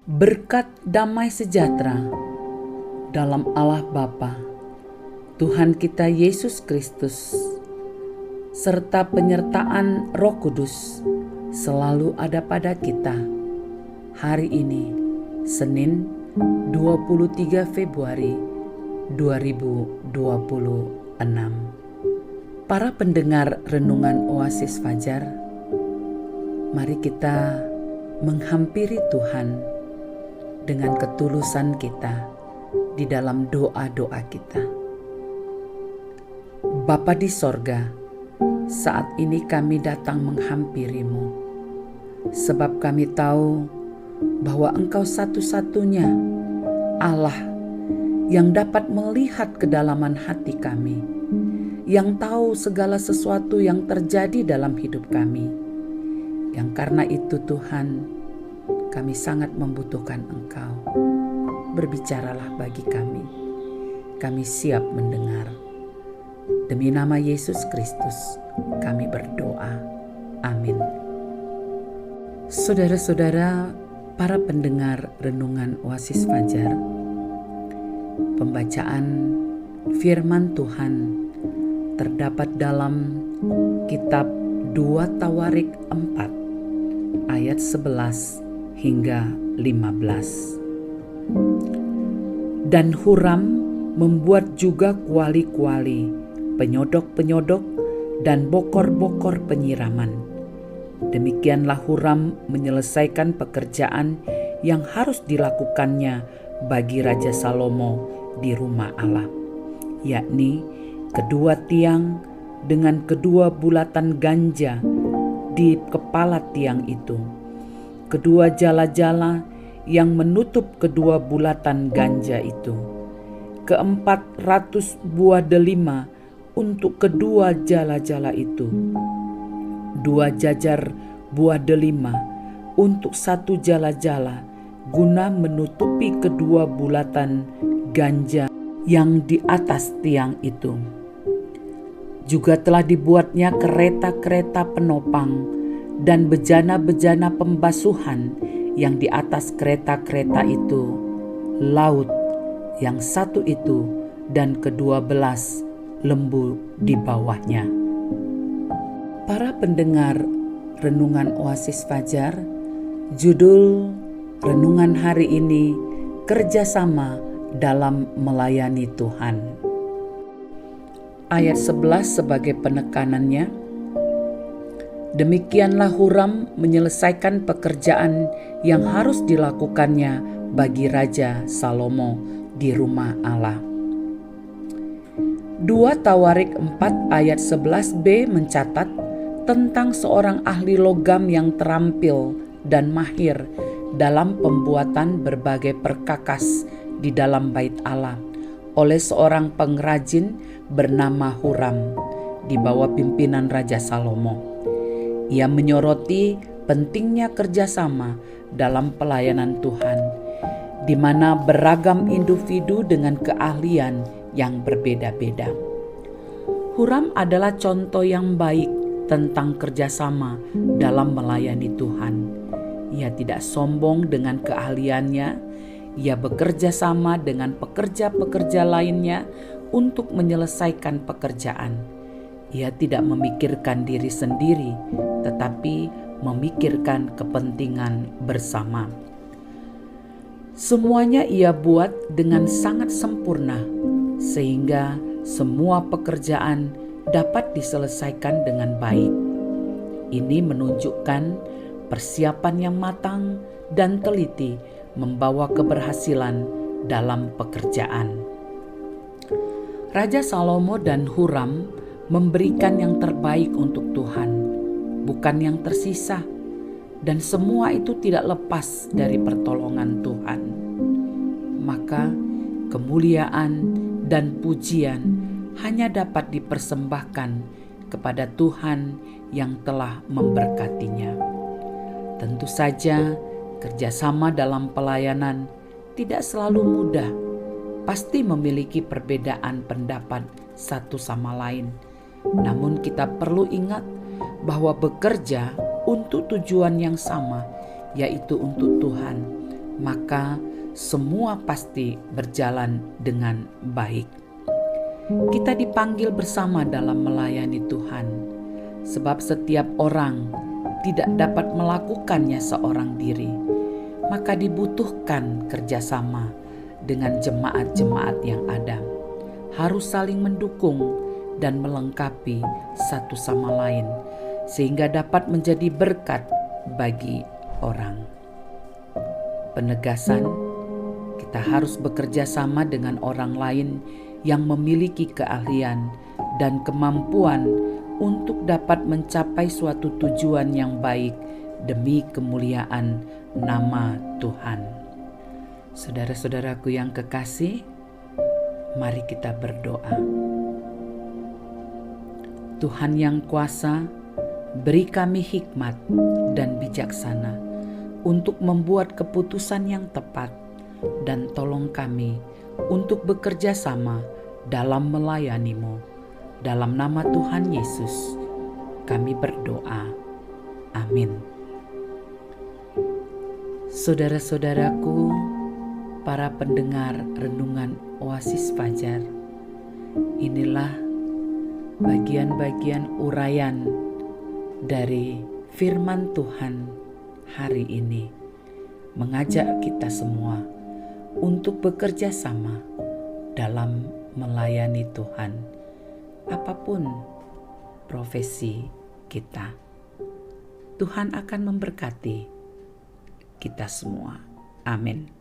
Berkat damai sejahtera dalam Allah Bapa, Tuhan kita Yesus Kristus, serta penyertaan Roh Kudus selalu ada pada kita. Hari ini, Senin 23 Februari 2026. Para pendengar renungan Oasis Fajar, mari kita menghampiri Tuhan dengan ketulusan kita di dalam doa-doa kita. Bapa di sorga, saat ini kami datang menghampiri-Mu, sebab kami tahu bahwa Engkau satu-satunya Allah yang dapat melihat kedalaman hati kami, yang tahu segala sesuatu yang terjadi dalam hidup kami. Yang karena itu Tuhan, kami sangat membutuhkan Engkau. Berbicaralah bagi kami. Kami siap mendengar. Demi nama Yesus Kristus, kami berdoa. Amin. Saudara-saudara, para pendengar renungan Oasis Fajar, pembacaan firman Tuhan terdapat dalam kitab 2 Tawarik 4 ayat 11 hingga 15. Dan Huram membuat juga kuali-kuali, penyodok-penyodok, dan bokor-bokor penyiraman. Demikianlah Huram menyelesaikan pekerjaan yang harus dilakukannya bagi Raja Salomo di rumah Allah, yakni kedua tiang dengan kedua bulatan ganja di kepala tiang itu, kedua jala-jala yang menutup kedua bulatan ganja itu, 400 buah delima untuk kedua jala-jala itu, 2 jajar buah delima untuk satu jala-jala, guna menutupi kedua bulatan ganja yang di atas tiang itu. Juga telah dibuatnya kereta-kereta penopang dan bejana-bejana pembasuhan yang di atas kereta-kereta itu, laut yang satu itu dan ke-12 lembu di bawahnya. Para pendengar renungan Oasis Fajar, judul renungan hari ini, kerjasama dalam melayani Tuhan. Ayat 11 sebagai penekanannya, demikianlah Huram menyelesaikan pekerjaan yang harus dilakukannya bagi Raja Salomo di rumah Allah. 2 Tawarik 4 ayat 11b mencatat tentang seorang ahli logam yang terampil dan mahir dalam pembuatan berbagai perkakas di dalam bait Allah oleh seorang pengrajin bernama Huram di bawah pimpinan Raja Salomo. Ia menyoroti pentingnya kerjasama dalam pelayanan Tuhan, di mana beragam individu dengan keahlian yang berbeda-beda. Huram adalah contoh yang baik tentang kerjasama dalam melayani Tuhan. Ia tidak sombong dengan keahliannya. Ia bekerja sama dengan pekerja-pekerja lainnya untuk menyelesaikan pekerjaan. Ia tidak memikirkan diri sendiri, tetapi memikirkan kepentingan bersama. Semuanya ia buat dengan sangat sempurna, sehingga semua pekerjaan dapat diselesaikan dengan baik. Ini menunjukkan persiapan yang matang dan teliti membawa keberhasilan dalam pekerjaan. Raja Salomo dan Huram memberikan yang terbaik untuk Tuhan, bukan yang tersisa, dan semua itu tidak lepas dari pertolongan Tuhan. Maka kemuliaan dan pujian hanya dapat dipersembahkan kepada Tuhan yang telah memberkatinya. Tentu saja kerjasama dalam pelayanan tidak selalu mudah, pasti memiliki perbedaan pendapat satu sama lain. Namun kita perlu ingat bahwa bekerja untuk tujuan yang sama, yaitu untuk Tuhan, maka semua pasti berjalan dengan baik. Kita dipanggil bersama dalam melayani Tuhan, sebab setiap orang tidak dapat melakukannya seorang diri, maka dibutuhkan kerjasama dengan jemaat-jemaat yang ada. Harus saling mendukung dan melengkapi satu sama lain, sehingga dapat menjadi berkat bagi orang. Penegasan, kita harus bekerja sama dengan orang lain yang memiliki keahlian dan kemampuan untuk dapat mencapai suatu tujuan yang baik demi kemuliaan nama Tuhan. Saudara-saudaraku yang kekasih, mari kita berdoa. Tuhan yang kuasa, beri kami hikmat dan bijaksana untuk membuat keputusan yang tepat, dan tolong kami untuk bekerja sama dalam melayani-Mu. Dalam nama Tuhan Yesus, kami berdoa. Amin. Saudara-saudaraku, para pendengar renungan Oasis Fajar, inilah bagian-bagian uraian dari firman Tuhan hari ini, mengajak kita semua untuk bekerja sama dalam melayani Tuhan, apapun profesi kita. Tuhan akan memberkati kita semua. Amin.